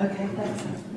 Okay, thanks.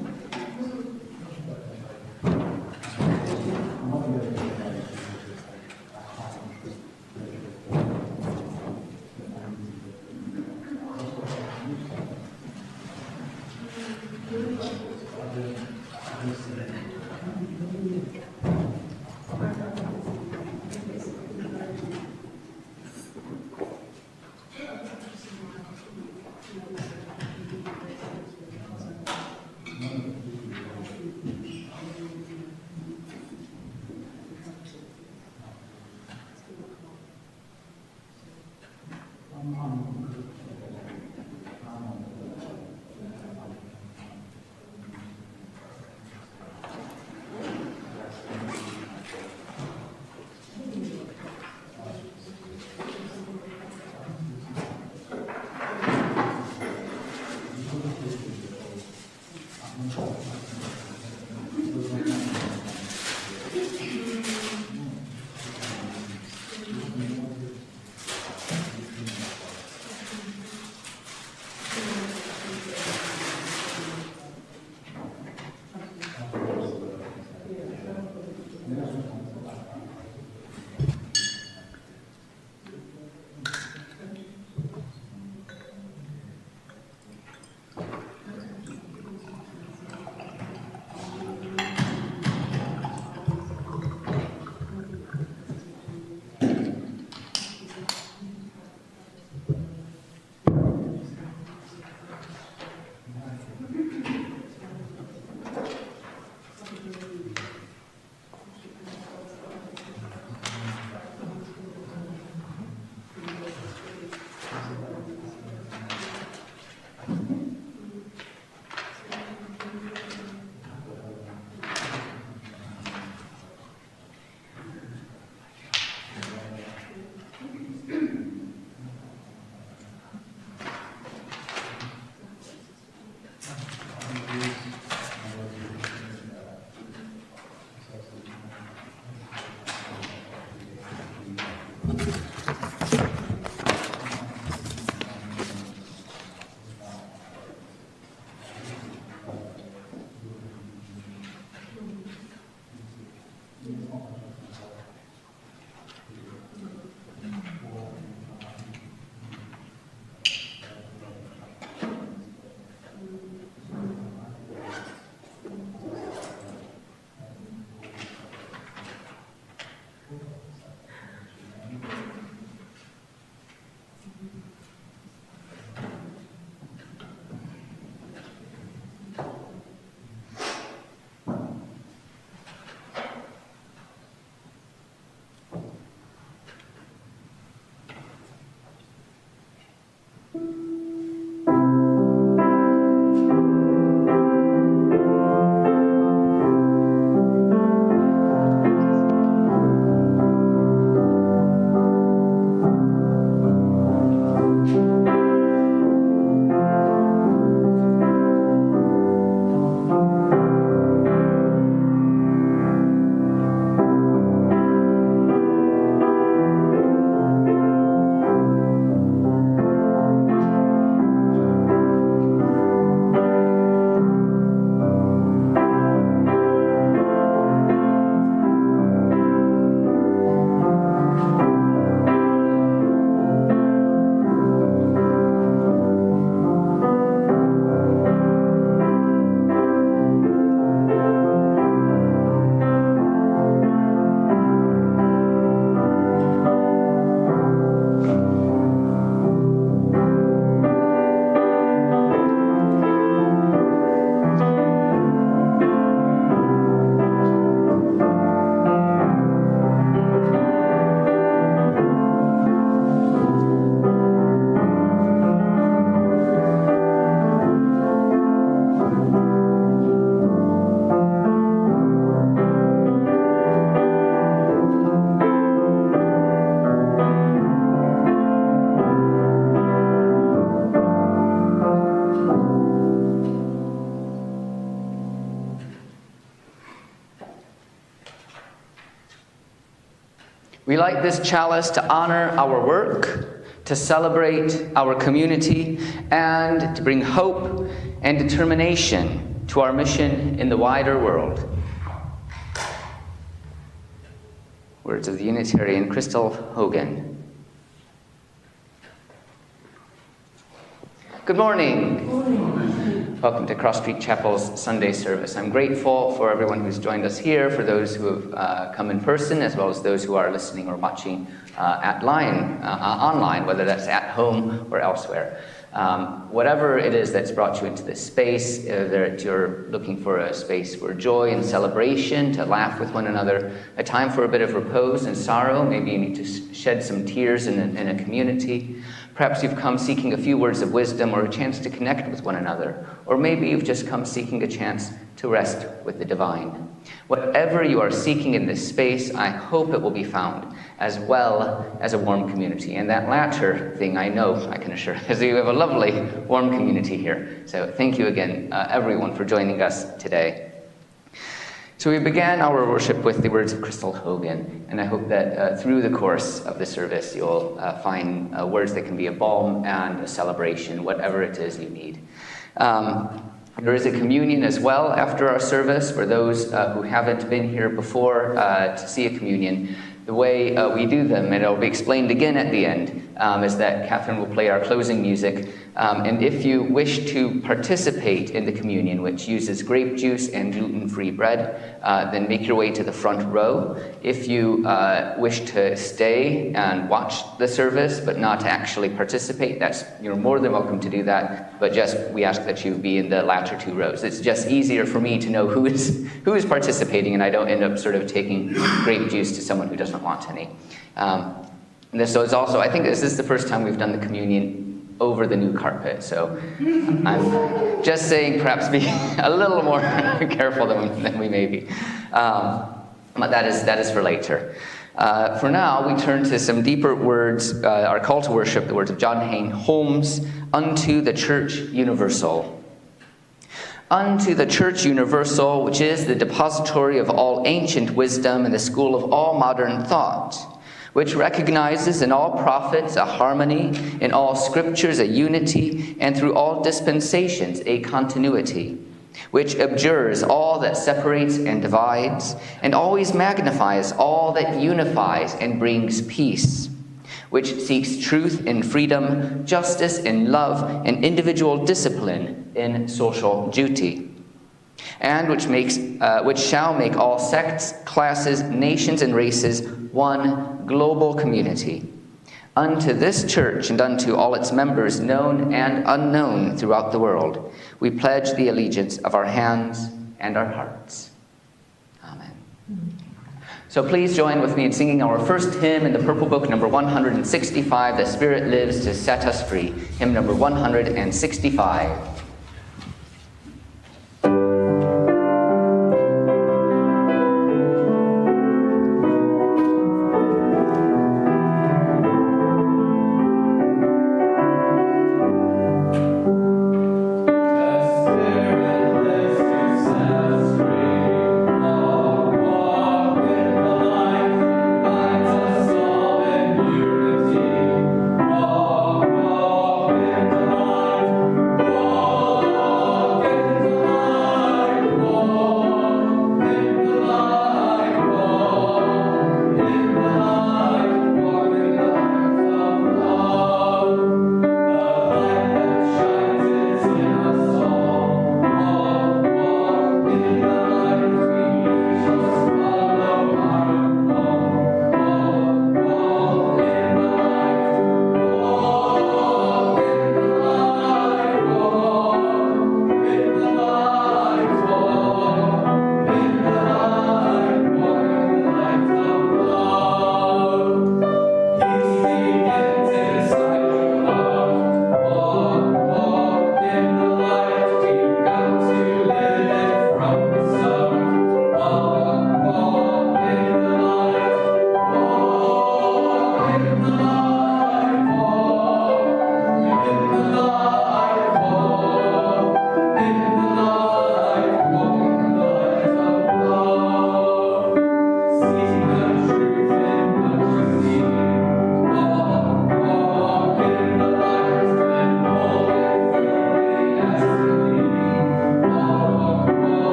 We light this chalice to honor our work, to celebrate our community, and to bring hope and determination to our mission in the wider world. Words of the Unitarian Crystal Hogan. Good morning. Good morning. Welcome to Cross Street Chapel's Sunday service. I'm grateful for everyone who's joined us here, for those who have come in person, as well as those who are listening or watching online, whether that's at home or elsewhere. Whatever it is that's brought you into this space, whether you're looking for a space for joy and celebration, to laugh with one another, a time for a bit of repose and sorrow, maybe you need to shed some tears in a community. Perhaps you've come seeking a few words of wisdom or a chance to connect with one another, or maybe you've just come seeking a chance to rest with the divine. Whatever you are seeking in this space, I hope it will be found, as well as a warm community. And that latter thing, I know, I can assure, is you have a lovely, warm community here. So thank you again, everyone, for joining us today. So we began our worship with the words of Crystal Hogan, and I hope that through the course of the service you'll find words that can be a balm and a celebration, whatever it is you need. There is a communion as well after our service for those who haven't been here before to see a communion. The way we do them, and it'll be explained again at the end, is that Catherine will play our closing music. And if you wish to participate in the communion, which uses grape juice and gluten-free bread, then make your way to the front row. If you wish to stay and watch the service, but not to actually participate, you're more than welcome to do that. But we ask that you be in the latter two rows. It's just easier for me to know who is participating, and I don't end up sort of taking grape juice to someone who doesn't want any. So it's also, I think this is the first time we've done the communion over the new carpet, so I'm just saying perhaps be a little more careful than we may be. But that is for later. For now, we turn to some deeper words, our call to worship, the words of John Hane Holmes, unto the Church Universal. Unto the Church Universal, which is the depository of all ancient wisdom and the school of all modern thought, which recognizes in all prophets a harmony, in all scriptures a unity, and through all dispensations a continuity, which abjures all that separates and divides, and always magnifies all that unifies and brings peace, which seeks truth in freedom, justice in love, and individual discipline in social duty, and which shall make all sects, classes, nations, and races one global community. Unto this church and unto all its members, known and unknown throughout the world, we pledge the allegiance of our hands and our hearts. Amen. So please join with me in singing our first hymn in the Purple Book, number 165, The Spirit Lives to Set Us Free, hymn number 165. Oh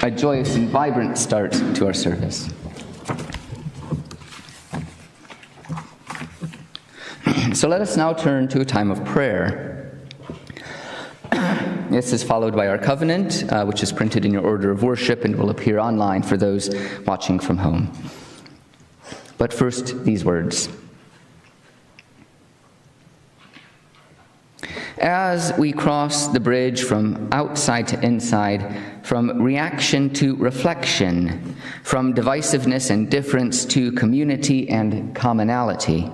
a joyous and vibrant start to our service. So let us now turn to a time of prayer. This is followed by our covenant, which is printed in your order of worship and will appear online for those watching from home. But first, these words. As we cross the bridge from outside to inside, from reaction to reflection, from divisiveness and difference to community and commonality,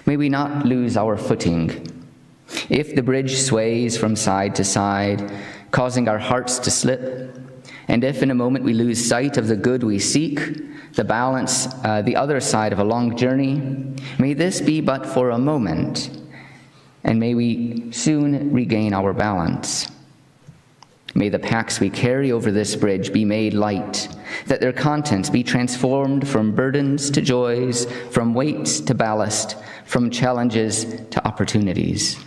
may we not lose our footing. If the bridge sways from side to side, causing our hearts to slip, and if in a moment we lose sight of the good we seek, the balance, the other side of a long journey, may this be but for a moment, and may we soon regain our balance. May the packs we carry over this bridge be made light, that their contents be transformed from burdens to joys, from weights to ballast, from challenges to opportunities.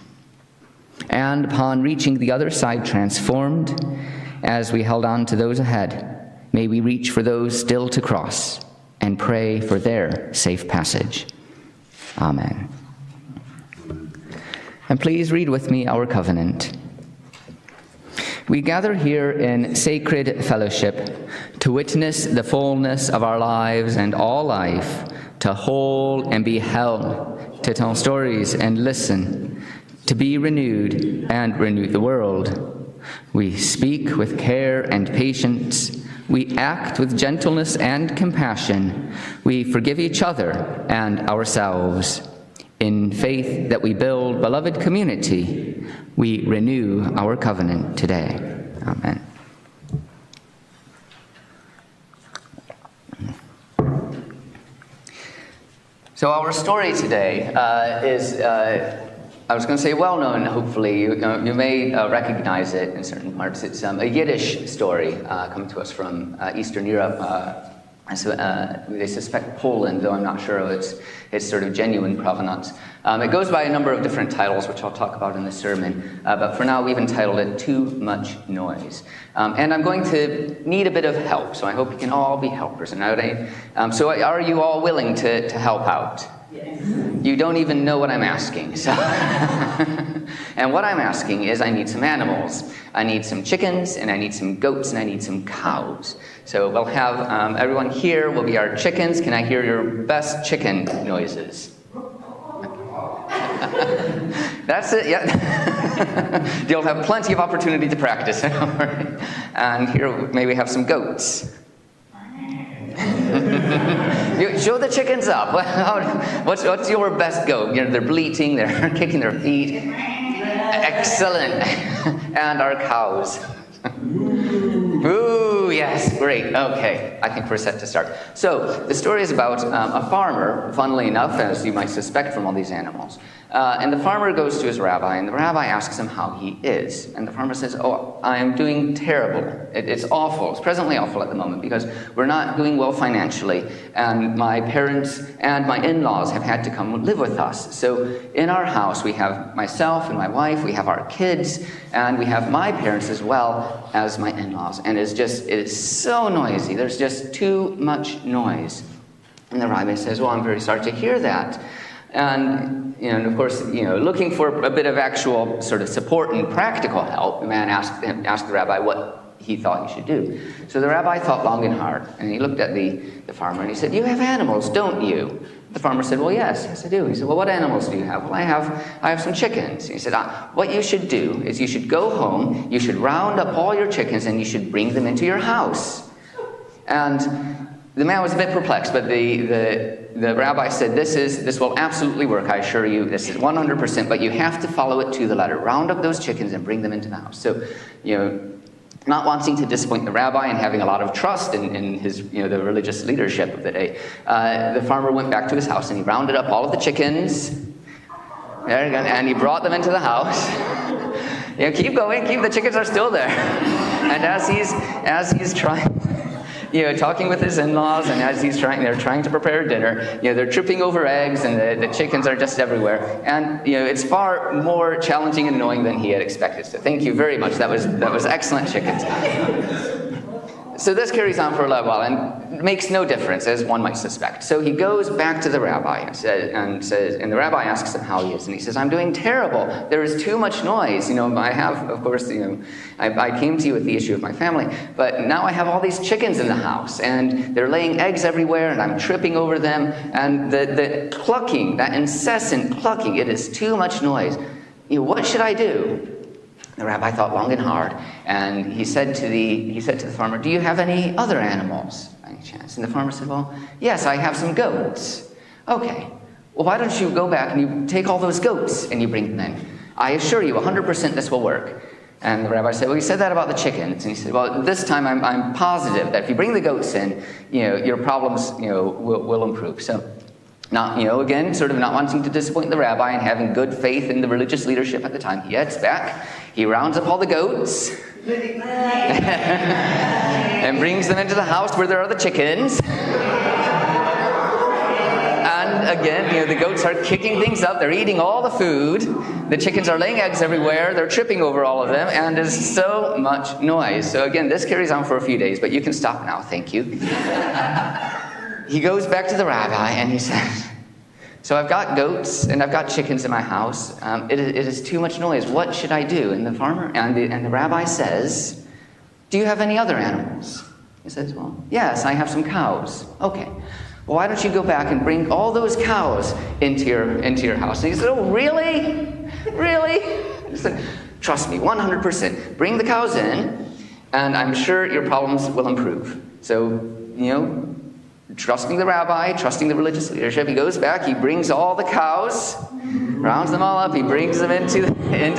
And upon reaching the other side transformed, as we held on to those ahead, may we reach for those still to cross and pray for their safe passage. Amen. And please read with me our covenant. We gather here in sacred fellowship to witness the fullness of our lives and all life, to hold and be held, to tell stories and listen, to be renewed and renew the world. We speak with care and patience. We act with gentleness and compassion. We forgive each other and ourselves. In faith that we build beloved community, we renew our covenant today. Amen. So our story today is, I was going to say well-known, hopefully. You may recognize it in certain parts. It's a Yiddish story coming to us from Eastern Europe. They suspect Poland, though I'm not sure of its sort of genuine provenance. It goes by a number of different titles, which I'll talk about in the sermon. But for now, we've entitled it Too Much Noise. And I'm going to need a bit of help, so I hope you can all be helpers. So are you all willing to help out? Yes. You don't even know what I'm asking. So and what I'm asking is I need some animals. I need some chickens, and I need some goats, and I need some cows. So we'll have everyone here will be our chickens. Can I hear your best chicken noises? That's it, yeah. You'll have plenty of opportunity to practice. And here, may we have some goats. You show the chickens up. What's your best goat? They're bleating, they're kicking their feet. Excellent. And our cows. Ooh, yes, great. Okay, I think we're set to start. So, the story is about a farmer, funnily enough, as you might suspect from all these animals. And the farmer goes to his rabbi, and the rabbi asks him how he is. And the farmer says, oh, I'm doing terrible. It's awful. It's presently awful at the moment because we're not doing well financially. And my parents and my in-laws have had to come live with us. So in our house, we have myself and my wife, we have our kids, and we have my parents as well as my in-laws. And it is so noisy. There's just too much noise. And the rabbi says, well, I'm very sorry to hear that. And of course, looking for a bit of actual sort of support and practical help, the man asked the rabbi what he thought he should do. So the rabbi thought long and hard, and he looked at the farmer and he said, you have animals, don't you? The farmer said, well, yes, I do. He said, well, what animals do you have? Well, I have some chickens. He said, what you should do is you should go home, you should round up all your chickens, and you should bring them into your house. And the man was a bit perplexed, but the rabbi said, this will absolutely work, I assure you. This is 100%, but you have to follow it to the letter. Round up those chickens and bring them into the house. So, not wanting to disappoint the rabbi and having a lot of trust in his, the religious leadership of the day, the farmer went back to his house and he rounded up all of the chickens. There you go, and he brought them into the house. Keep going, the chickens are still there. And as he's trying, talking with his in-laws, and as they're trying to prepare dinner, they're tripping over eggs, and the chickens are just everywhere. And, it's far more challenging and annoying than he had expected. So thank you very much. That was excellent chickens. So this carries on for a little while and makes no difference, as one might suspect. So he goes back to the rabbi and the rabbi asks him how he is, and he says, "I'm doing terrible. There is too much noise. I have, of course, I came to you with the issue of my family, but now I have all these chickens in the house, and they're laying eggs everywhere, and I'm tripping over them, and the clucking, that incessant clucking, it is too much noise. What should I do?" The rabbi thought long and hard, and he said to the farmer, "Do you have any other animals by any chance?" And the farmer said, "Well, yes, I have some goats." "Okay, well, why don't you go back and you take all those goats and you bring them in? I assure you 100% this will work." And the rabbi said, "Well, you said that about the chickens." And he said, "Well, this time I'm positive that if you bring the goats in, your problems will improve." So, again, sort of not wanting to disappoint the rabbi and having good faith in the religious leadership at the time, he heads back. He rounds up all the goats and brings them into the house where there are the chickens. And again, the goats are kicking things up. They're eating all the food. The chickens are laying eggs everywhere. They're tripping over all of them, and there's so much noise. So again, this carries on for a few days, but you can stop now. Thank you. He goes back to the rabbi and he says, "So I've got goats and I've got chickens in my house. It is too much noise. What should I do?" And the farmer and the rabbi says, "Do you have any other animals?" He says, "Well, yes, I have some cows." "Okay. Well, why don't you go back and bring all those cows into your house?" And he said, "Oh, really? Really?" He said, "Trust me, 100%. Bring the cows in, and I'm sure your problems will improve." So, trusting the rabbi, trusting the religious leadership, he goes back, he brings all the cows, rounds them all up, he brings them into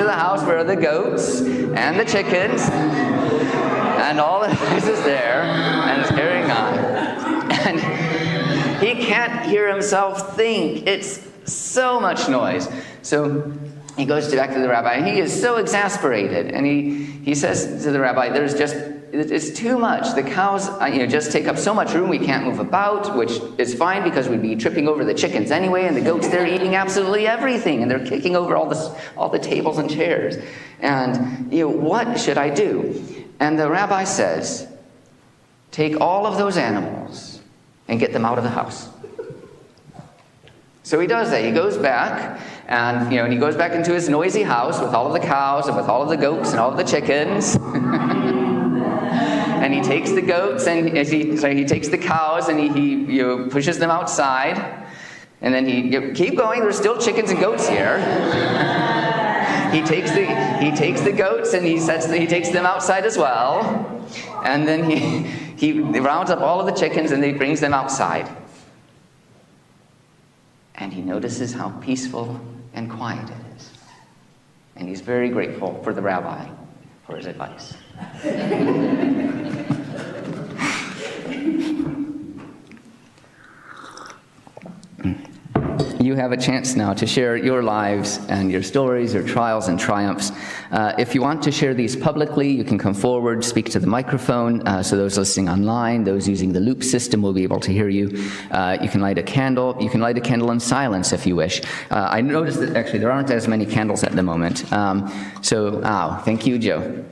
the house where are the goats and the chickens, and all the noise is there, and it's carrying on. And he can't hear himself think. It's so much noise. So he goes back to the rabbi, and he is so exasperated, and he says to the rabbi, "It's too much. The cows, just take up so much room. We can't move about," which is fine because we'd be tripping over the chickens anyway, and the goats, they're eating absolutely everything, and they're kicking over all the tables and chairs. And, what should I do? And the rabbi says, "Take all of those animals and get them out of the house." So he does that. He goes back, and he goes back into his noisy house with all of the cows and with all of the goats and all of the chickens. And he takes the goats and he takes the cows and he pushes them outside. And then keep going. There's still chickens and goats here. He takes the goats and he takes them outside as well. And then he rounds up all of the chickens and he brings them outside. And he notices how peaceful and quiet it is. And he's very grateful for the rabbi for his advice. You have a chance now to share your lives and your stories, your trials and triumphs. If you want to share these publicly, you can come forward, speak to the microphone, so those listening online, those using the loop system will be able to hear you. You can light a candle. You can light a candle in silence if you wish. I noticed that actually there aren't as many candles at the moment. Thank you, Joe.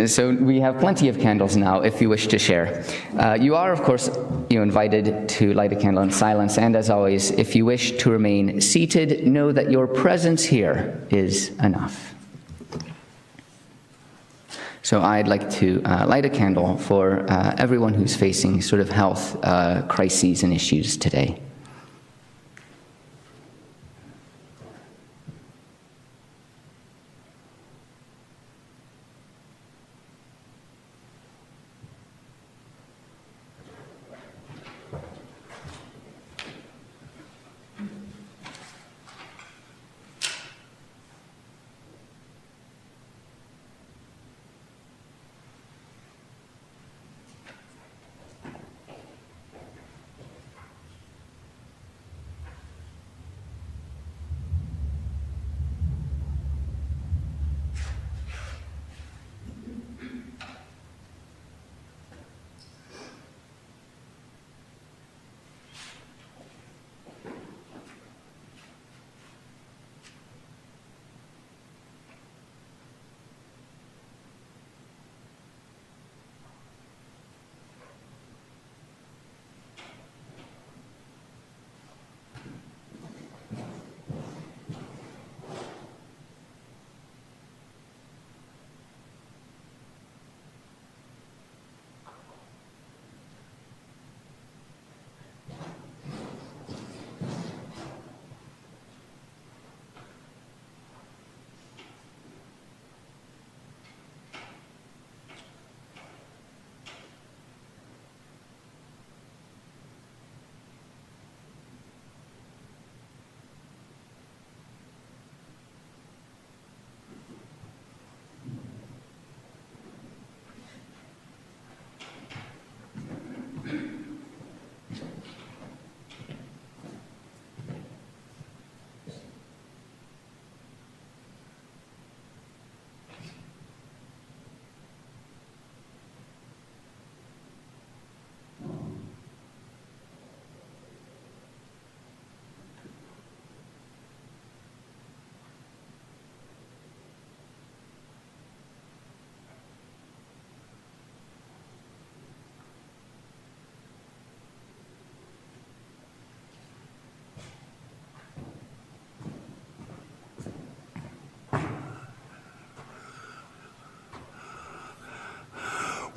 So we have plenty of candles now if you wish to share. You are, of course, invited to light a candle in silence, and as always, if you wish to remain seated, know that your presence here is enough. So I'd like to light a candle for everyone who's facing sort of health crises and issues today.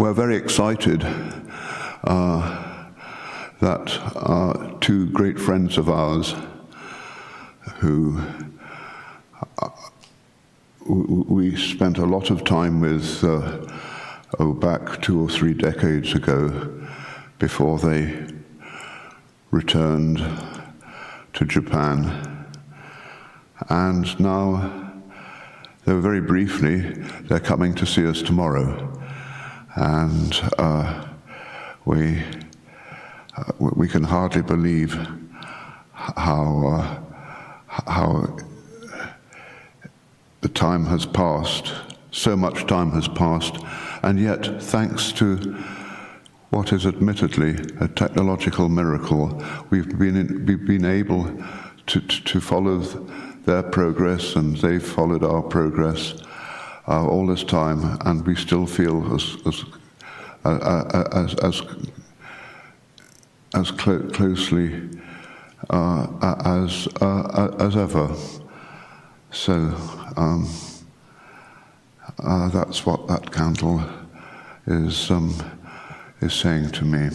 we're very excited that two great friends of ours who we spent a lot of time with back 2 or 3 decades ago, before they returned to Japan. And now, though very briefly, they're coming to see us tomorrow. And we can hardly believe how the time has passed. So much time has passed, and yet, thanks to what is admittedly a technological miracle, we've been able to follow their progress, and they've followed our progress all this time, and we still feel as closely as ever. So that's what that candle is saying to me.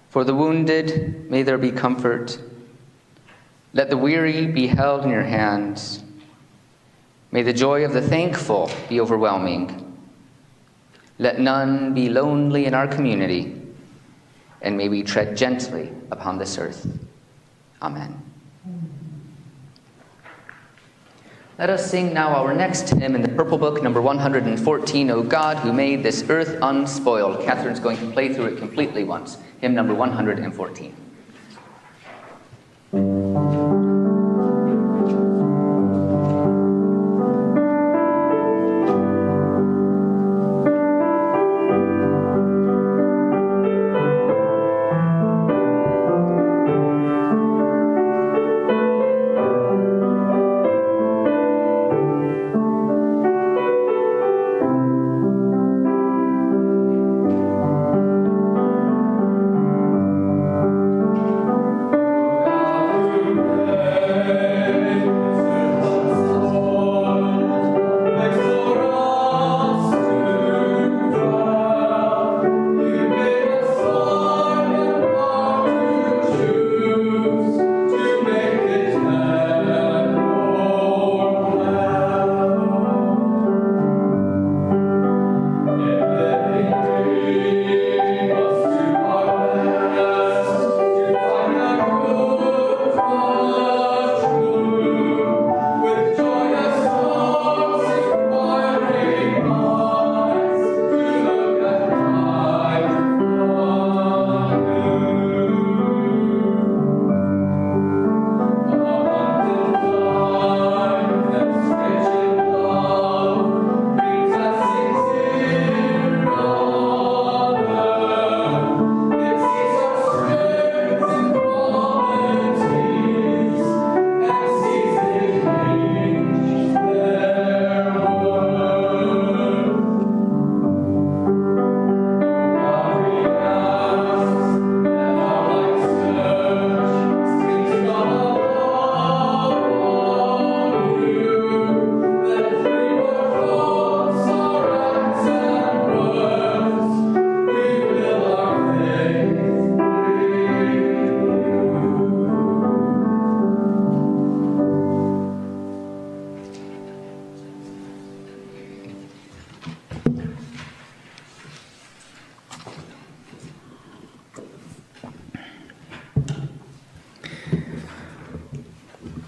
For the wounded, may there be comfort. Let the weary be held in your hands. May the joy of the thankful be overwhelming. Let none be lonely in our community, and may we tread gently upon this earth. Amen. Let us sing now our next hymn in the Purple Book, number 114, O God, who made this earth unspoiled. Catherine's going to play through it completely once. Hymn number 114.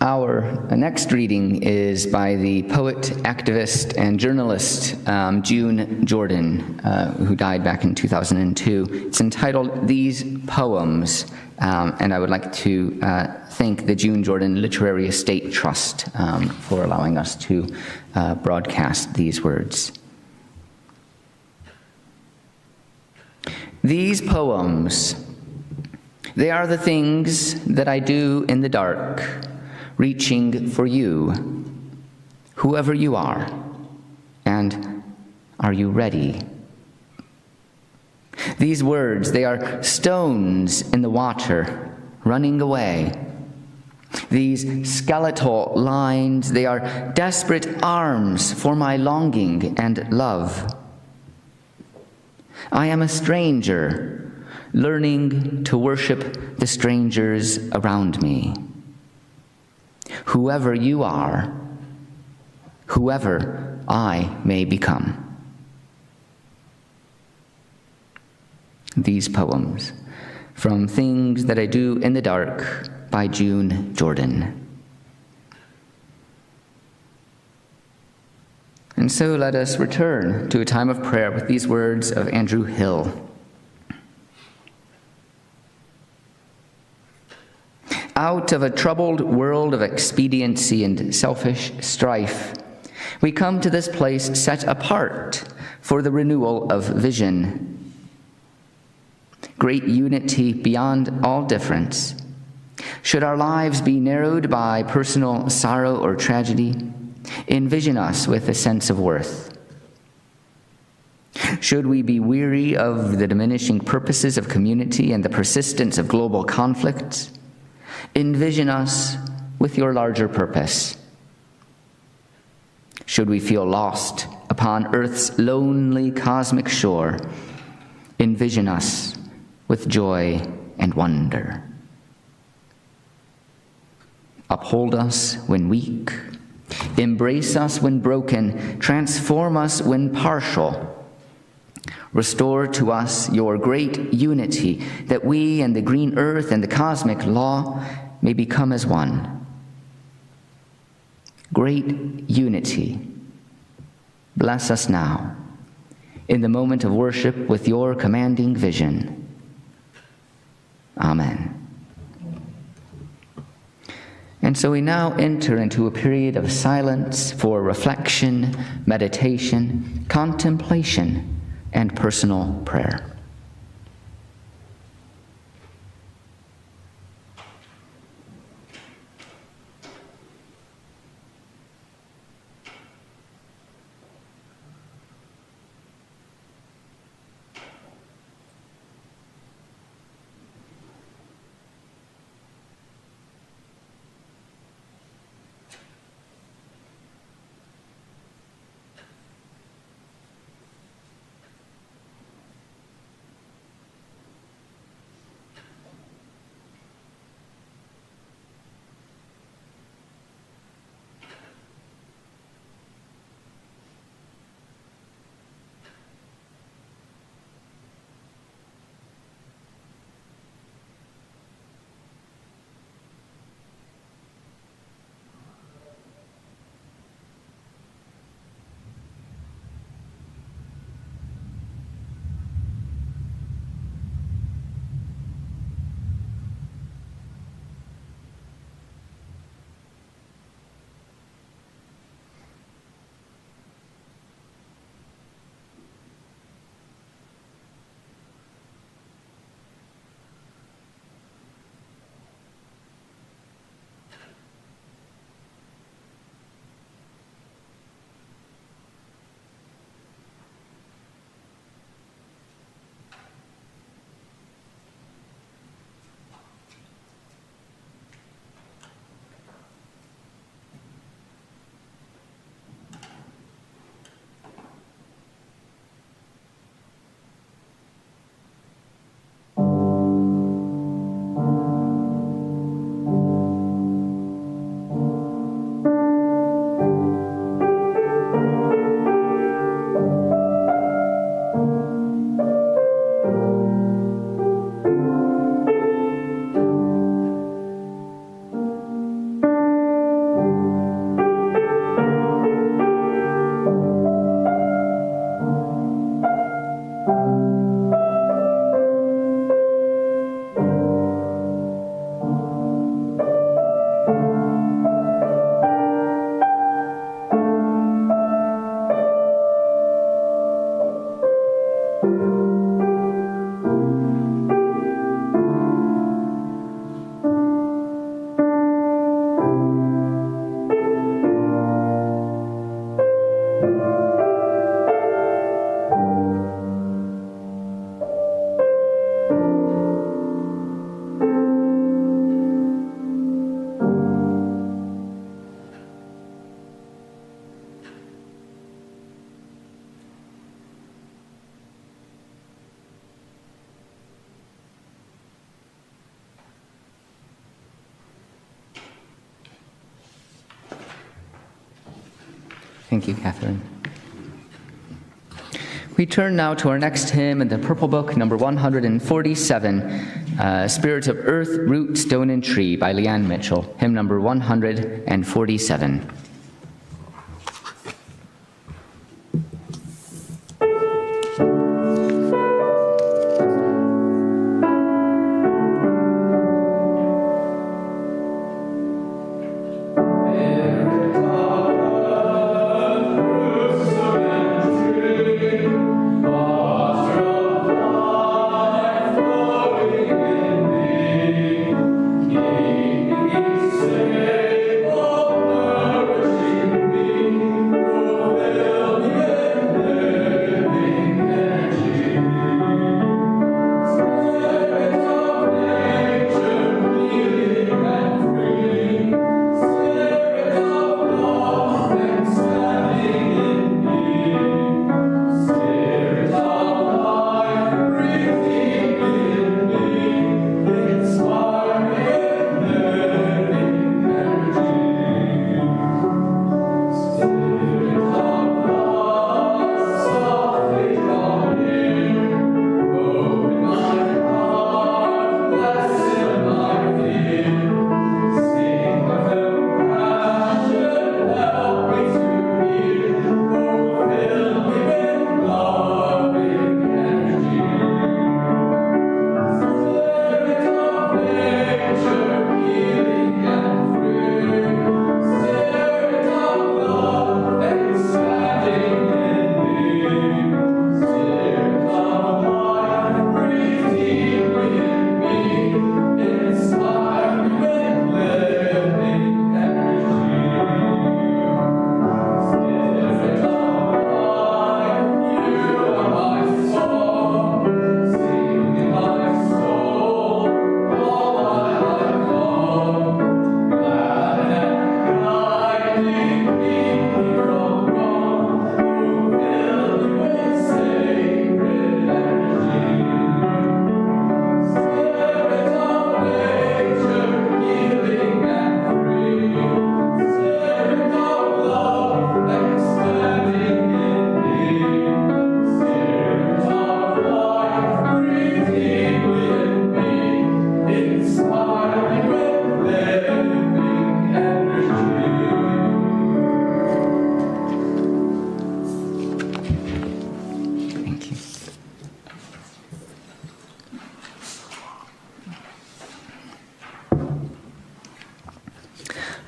Our next reading is by the poet, activist, and journalist June Jordan, who died back in 2002. It's entitled These Poems, and I would like to thank the June Jordan Literary Estate Trust for allowing us to broadcast these words. These poems, they are the things that I do in the dark, reaching for you, whoever you are, and are you ready? These words, they are stones in the water, running away. These skeletal lines, they are desperate arms for my longing and love. I am a stranger, learning to worship the strangers around me. Whoever you are, whoever I may become. These poems from Things That I Do in the Dark by June Jordan. And so let us return to a time of prayer with these words of Andrew Hill. Out of a troubled world of expediency and selfish strife, we come to this place set apart for the renewal of vision. Great unity beyond all difference. Should our lives be narrowed by personal sorrow or tragedy, envision us with a sense of worth. Should we be weary of the diminishing purposes of community and the persistence of global conflicts, envision us with your larger purpose. Should we feel lost upon Earth's lonely cosmic shore, envision us with joy and wonder. Uphold us when weak, embrace us when broken, transform us when partial. Restore to us your great unity, that we and the green earth and the cosmic law may become as one. Great unity, bless us now, in the moment of worship with your commanding vision. Amen. And so we now enter into a period of silence for reflection, meditation, contemplation, and personal prayer. Thank you, Catherine. We turn now to our next hymn in the Purple Book, number 147, Spirit of Earth, Root, Stone, and Tree by Leanne Mitchell, hymn number 147.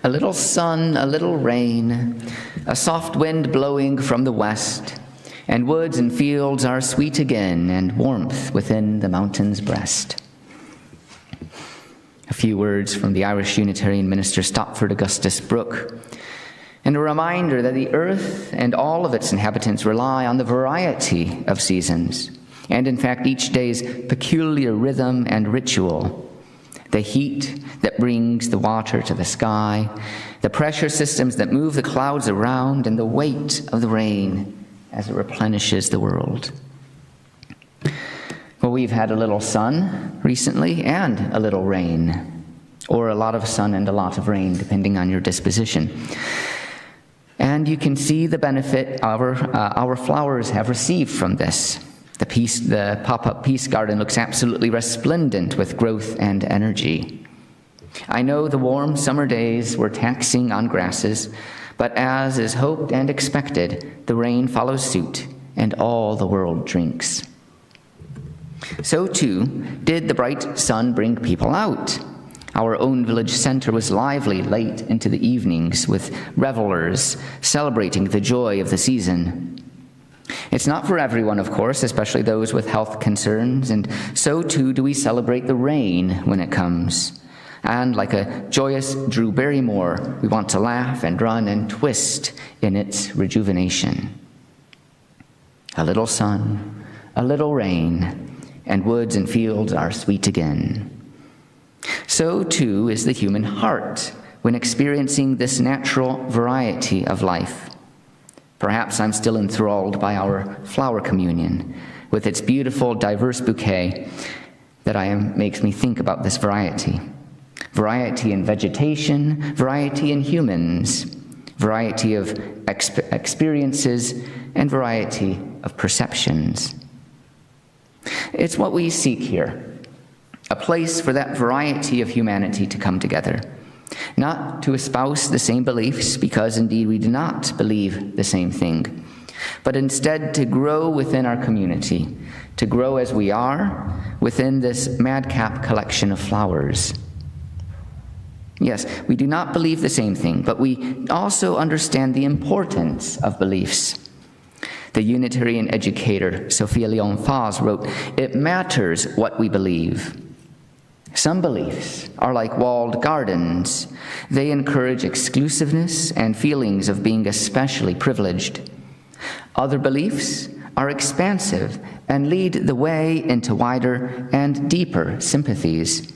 A little sun, a little rain, a soft wind blowing from the west, and woods and fields are sweet again, and warmth within the mountain's breast. A few words from the Irish Unitarian minister Stopford Augustus Brooke, and a reminder that the earth and all of its inhabitants rely on the variety of seasons, and in fact each day's peculiar rhythm and ritual. The heat that brings the water to the sky, the pressure systems that move the clouds around, and the weight of the rain as it replenishes the world. Well, we've had a little sun recently and a little rain, or a lot of sun and a lot of rain, depending on your disposition. And you can see the benefit our flowers have received from this. The pop-up peace garden looks absolutely resplendent with growth and energy. I know the warm summer days were taxing on grasses, but as is hoped and expected, the rain follows suit, and all the world drinks. So too did the bright sun bring people out. Our own village center was lively late into the evenings with revelers celebrating the joy of the season. It's not for everyone, of course, especially those with health concerns, and so too do we celebrate the rain when it comes. And like a joyous Drew Barrymore, we want to laugh and run and twist in its rejuvenation. A little sun, a little rain, and woods and fields are sweet again. So too is the human heart when experiencing this natural variety of life. Perhaps I'm still enthralled by our flower communion, with its beautiful, diverse bouquet makes me think about this variety. Variety in vegetation, variety in humans, variety of experiences, and variety of perceptions. It's what we seek here, a place for that variety of humanity to come together, not to espouse the same beliefs, because indeed we do not believe the same thing, but instead to grow within our community, to grow as we are within this madcap collection of flowers. Yes, we do not believe the same thing, but we also understand the importance of beliefs. The Unitarian educator, Sophia Leon-Faz, wrote, "It matters what we believe. Some beliefs are like walled gardens. They encourage exclusiveness and feelings of being especially privileged. Other beliefs are expansive and lead the way into wider and deeper sympathies.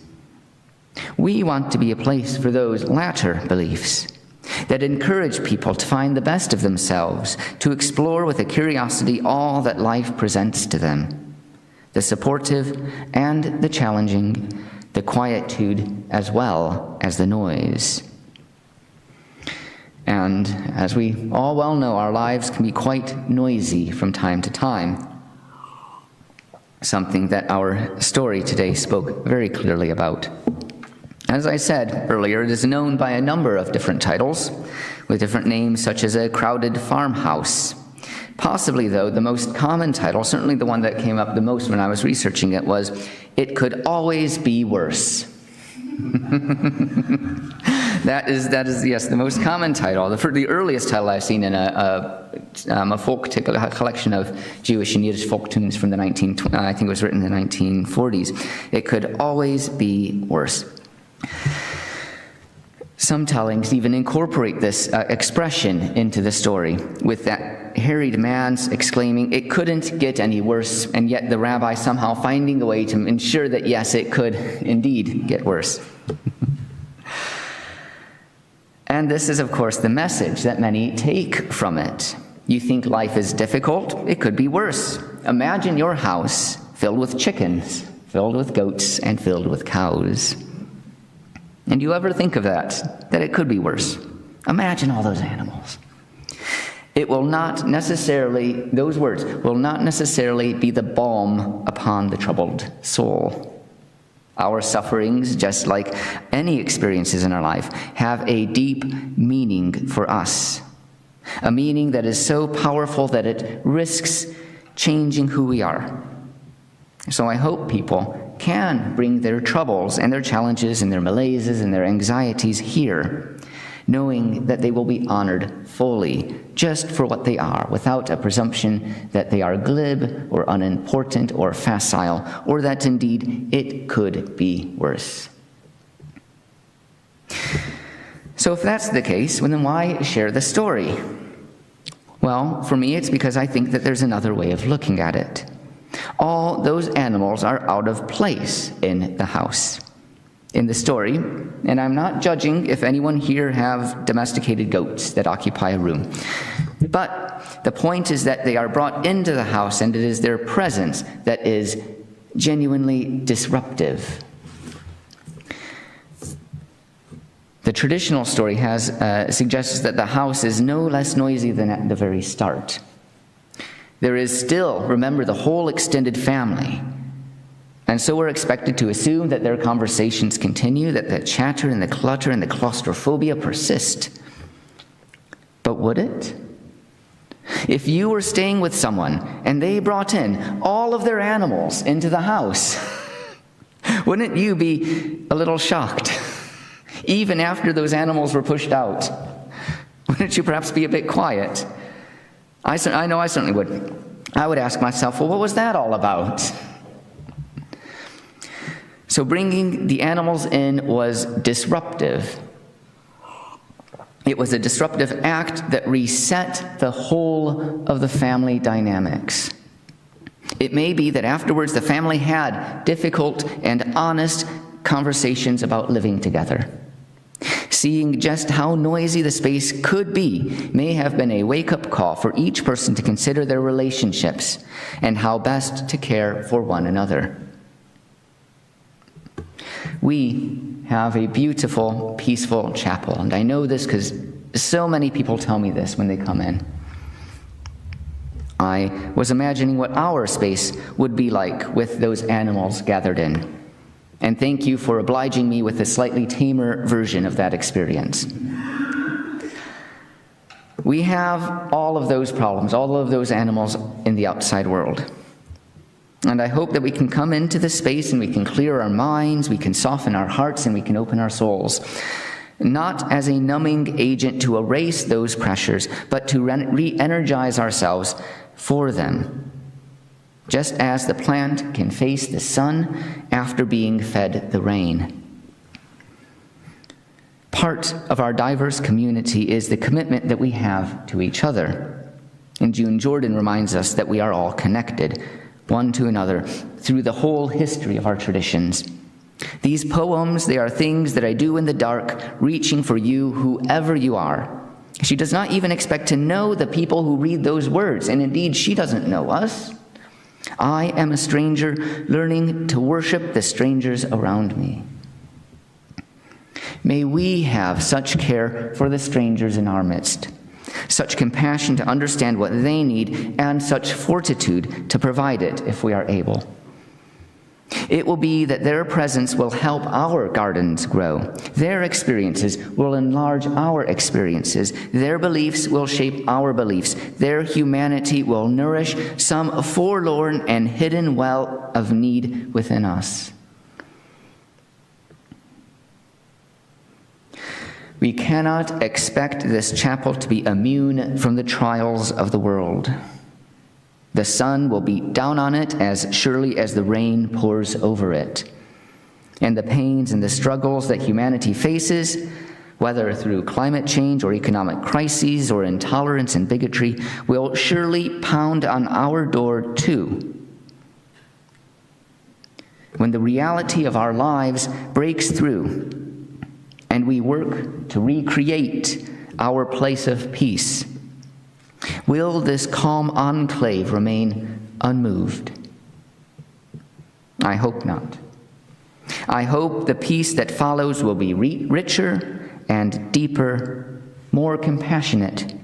We want to be a place for those latter beliefs that encourage people to find the best of themselves, to explore with a curiosity all that life presents to them, the supportive and the challenging, the quietude as well as the noise." And as we all well know, our lives can be quite noisy from time to time, something that our story today spoke very clearly about. As I said earlier, it is known by a number of different titles, with different names such as a crowded farmhouse. Possibly, though, the most common title, certainly the one that came up the most when I was researching it, was "It Could Always Be Worse." That is, yes, the most common title. The earliest title I've seen in a folk collection of Jewish and Yiddish folk tunes from I think it was written in the 1940s. It could always be worse. Some tellings even incorporate this expression into the story, with that harried man exclaiming, "It couldn't get any worse," and yet the rabbi somehow finding a way to ensure that, yes, it could indeed get worse. And this is, of course, the message that many take from it. You think life is difficult? It could be worse. Imagine your house filled with chickens, filled with goats, and filled with cows. And you ever think of that it could be worse? Imagine all those animals. It will not necessarily, those words will not necessarily be the balm upon the troubled soul. Our sufferings, just like any experiences in our life, have a deep meaning for us. A meaning that is so powerful that it risks changing who we are. So I hope people can bring their troubles and their challenges and their malaises and their anxieties here, knowing that they will be honored fully, just for what they are, without a presumption that they are glib or unimportant or facile, or that indeed it could be worse. So if that's the case, well, then why share the story? Well, for me, it's because I think that there's another way of looking at it. All those animals are out of place in the house. In the story, and I'm not judging if anyone here have domesticated goats that occupy a room, but the point is that they are brought into the house, and it is their presence that is genuinely disruptive. The traditional story suggests that the house is no less noisy than at the very start. There is still, remember, the whole extended family. And so we're expected to assume that their conversations continue, that the chatter and the clutter and the claustrophobia persist. But would it? If you were staying with someone and they brought in all of their animals into the house, wouldn't you be a little shocked? Even after those animals were pushed out, wouldn't you perhaps be a bit quiet? I know I certainly would. I would ask myself, well, what was that all about? So bringing the animals in was disruptive. It was a disruptive act that reset the whole of the family dynamics. It may be that afterwards the family had difficult and honest conversations about living together. Seeing just how noisy the space could be may have been a wake-up call for each person to consider their relationships and how best to care for one another. We have a beautiful, peaceful chapel, and I know this because So many people tell me this when they come in. I was imagining what our space would be like with those animals gathered in. And thank you for obliging me with a slightly tamer version of that experience. We have all of those problems, all of those animals in the outside world. And I hope that we can come into this space and we can clear our minds, we can soften our hearts, and we can open our souls. Not as a numbing agent to erase those pressures, but to re-energize ourselves for them. Just as the plant can face the sun after being fed the rain. Part of our diverse community is the commitment that we have to each other. And June Jordan reminds us that we are all connected, one to another, through the whole history of our traditions. These poems, they are things that I do in the dark, reaching for you, whoever you are. She does not even expect to know the people who read those words, and indeed, she doesn't know us. I am a stranger, learning to worship the strangers around me. May we have such care for the strangers in our midst, such compassion to understand what they need, and such fortitude to provide it if we are able. It will be that their presence will help our gardens grow. Their experiences will enlarge our experiences. Their beliefs will shape our beliefs. Their humanity will nourish some forlorn and hidden well of need within us. We cannot expect this chapel to be immune from the trials of the world. The sun will beat down on it as surely as the rain pours over it. And the pains and the struggles that humanity faces, whether through climate change or economic crises or intolerance and bigotry, will surely pound on our door too. When the reality of our lives breaks through and we work to recreate our place of peace, will this calm enclave remain unmoved? I hope not. I hope the peace that follows will be richer and deeper, more compassionate,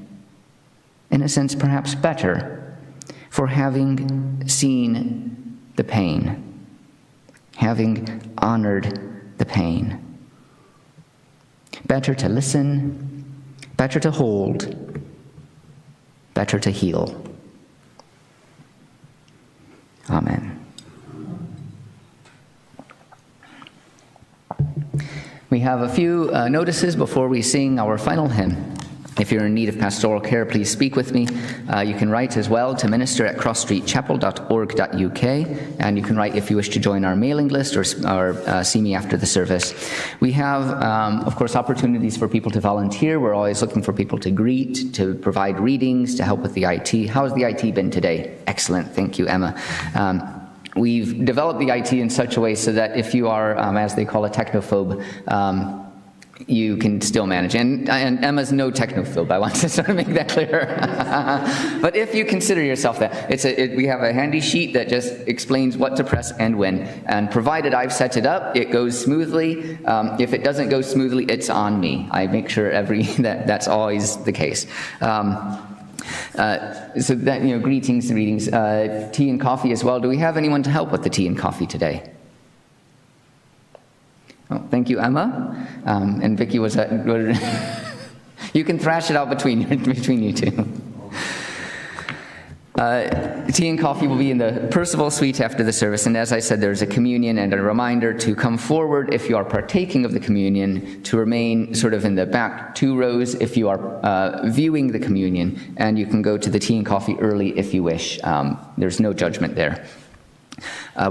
in a sense perhaps better, for having seen the pain, having honored the pain. Better to listen, better to hold, better to heal. Amen. We have a few notices before we sing our final hymn. If you're in need of pastoral care, please speak with me. You can write as well to minister@crossstreetchapel.org.uk, and you can write if you wish to join our mailing list or see me after the service. We have, of course, opportunities for people to volunteer. We're always looking for people to greet, to provide readings, to help with the IT. How's the IT been today? Excellent. Thank you, Emma. We've developed the IT in such a way so that if you are, as they call a technophobe, you can still manage. And Emma's no technophobe, I want to sort of make that clear. But if you consider yourself that, we have a handy sheet that just explains what to press and when. And provided I've set it up, it goes smoothly. If it doesn't go smoothly, it's on me. I make sure that's always the case. So that, greetings, tea and coffee as well. Do we have anyone to help with the tea and coffee today? Oh, thank you, Emma. And Vicky was at... You can thrash it out between you two. Tea and coffee will be in the Percival Suite after the service, and as I said, there's a communion and a reminder to come forward if you are partaking of the communion, to remain sort of in the back 2 rows if you are viewing the communion, and you can go to the tea and coffee early if you wish. There's no judgment there.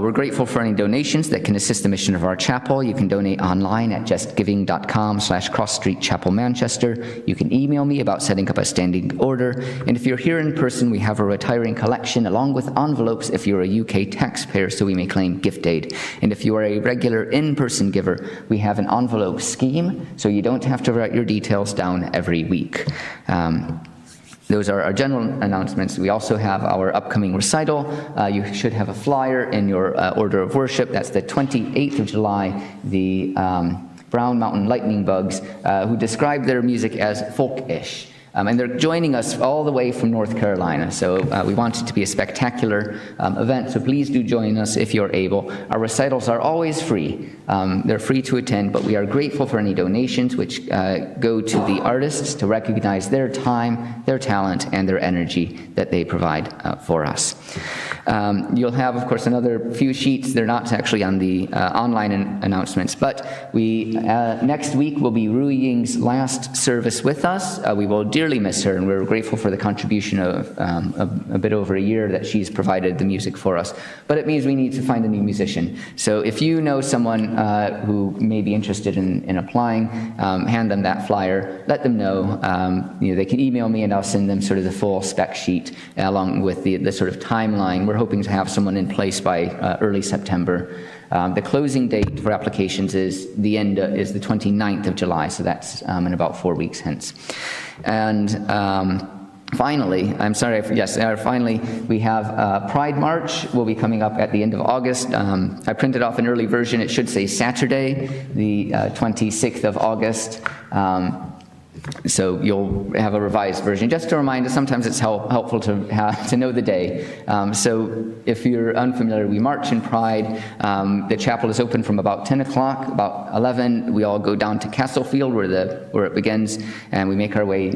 We're grateful for any donations that can assist the mission of our chapel. You can donate online at justgiving.com/Cross Street Chapel Manchester. You can email me about setting up a standing order. And if you're here in person, we have a retiring collection along with envelopes if you're a UK taxpayer, so we may claim gift aid. And if you are a regular in-person giver, we have an envelope scheme, so you don't have to write your details down every week. Those are our general announcements. We also have our upcoming recital. You should have a flyer in your order of worship. That's the 28th of July, the Brown Mountain Lightning Bugs, who describe their music as folkish. And they're joining us all the way from North Carolina. So we want it to be a spectacular event, so please do join us if you're able. Our recitals are always free. They're free to attend, but we are grateful for any donations which go to the artists to recognize their time, their talent, and their energy that they provide for us. You'll have, of course, another few sheets. They're not actually on the online announcements, but we next week will be Ru Ying's last service with us. We will dearly miss her, and we're grateful for the contribution of a bit over a year that she's provided the music for us. But it means we need to find a new musician. So if you know someone who may be interested in applying, hand them that flyer, let them know. They can email me and I'll send them sort of the full spec sheet along with the sort of timeline. We're hoping to have someone in place by early September. The closing date for applications is the 29th of July, so that's in about 4 weeks hence. And finally, finally, we have Pride March will be coming up at the end of August. I printed off an early version. It should say Saturday, the 26th of August. So you'll have a revised version. Just to remind us, sometimes it's helpful to know the day. So if you're unfamiliar, we march in Pride. The chapel is open from about 10 o'clock. About 11, we all go down to Castlefield where it begins, and we make our way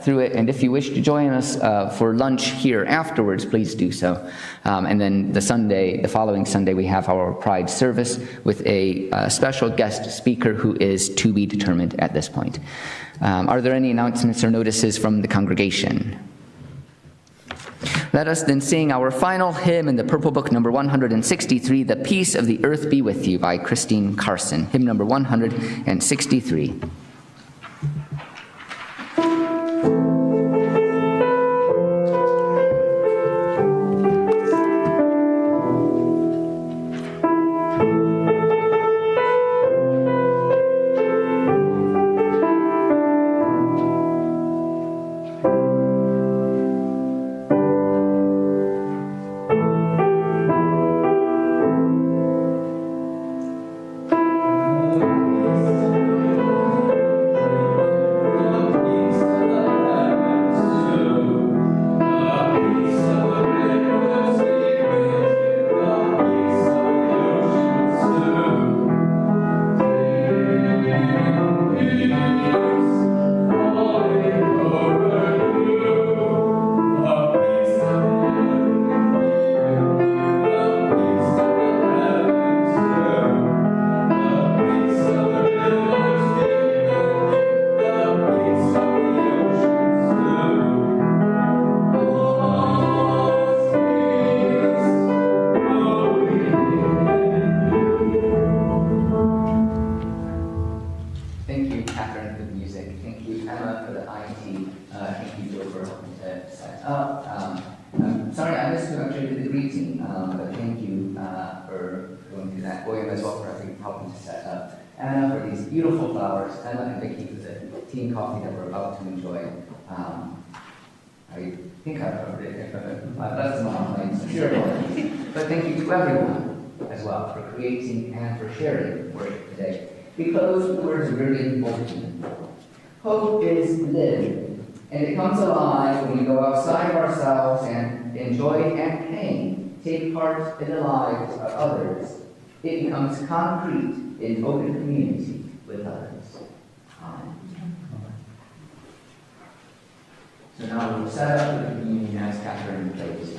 through it. And if you wish to join us for lunch here afterwards, please do so. And then the following Sunday, we have our Pride service with a special guest speaker who is to be determined at this point. Are there any announcements or notices from the congregation? Let us then sing our final hymn in the Purple Book, number 163, The Peace of the Earth Be With You, by Christine Carson. Hymn number 163. But thank you to everyone as well for creating and for sharing worship today. We close with the words of William Bolton. Hope is lived, and it comes alive when we go outside of ourselves and in joy and pain take part in the lives of others. It becomes concrete in open community with others. Amen. So now we'll set up the communion as Catherine plays.